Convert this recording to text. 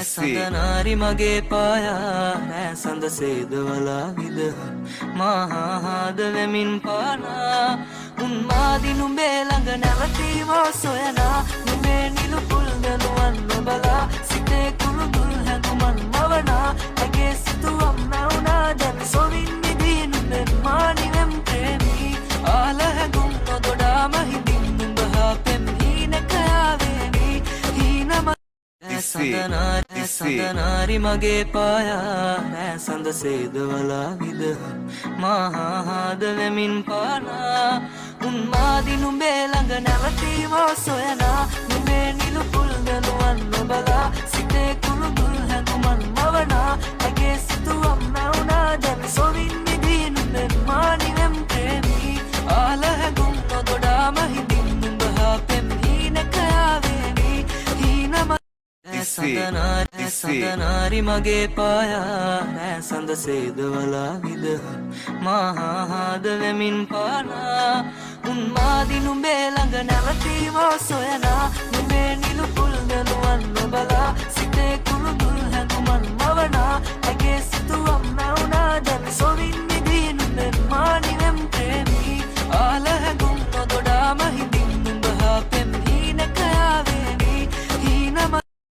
සඳනාරි මගේ පායා නෑ සඳ සේදවලා විදහන් මහාහාද වෙමින් පානා උන්මාදි නුඹේ ළඟ නැවතීමෝ සොයනා නුඹේ නිලුපුල් දනුවන් නොබලා සිතේ කුරුදුල් හැඟුමන් මවනා ඇගේ සිතුවම් නැවුනා දැන් සොවින් නිදී නුඹෙන් මානිවෙම් ප්‍රේමී ආල හැඟුම් නොදොඩාම හිඳින් නුඹ හා පෙම් හීනකයාවේවි හීනම සඳනාරි මගේ පායා නෑ සඳ සේදවලා විදහන් මහාහාද වෙමින් පානා උන්මාදි නුඹේ ළඟ නැවතීමෝ සොයනා නුඹේ නිලුපුල් දනුවන් නොබලා සිතේ කුරුදුල් හැඟුමන් මවනා ඇගේ සිතුවම් නැවුනා දැන් සොවින් නිදී නුඹෙන් මානිවෙම් ප්‍රේමී ආල හැඟුම් නොදොඩාම හිඳින් නුඹ හා පෙම් හීනකයාවේවි හීනම සඳනාරි මගේ පායා නෑ සඳ සේදවලා විදහන් මහාහාද වෙමින් පානා උන්මාදි නුඹේ ළඟ නැවතීමෝ සොයනා නුඹේ නිලුපුල් දනුවන් නොබලා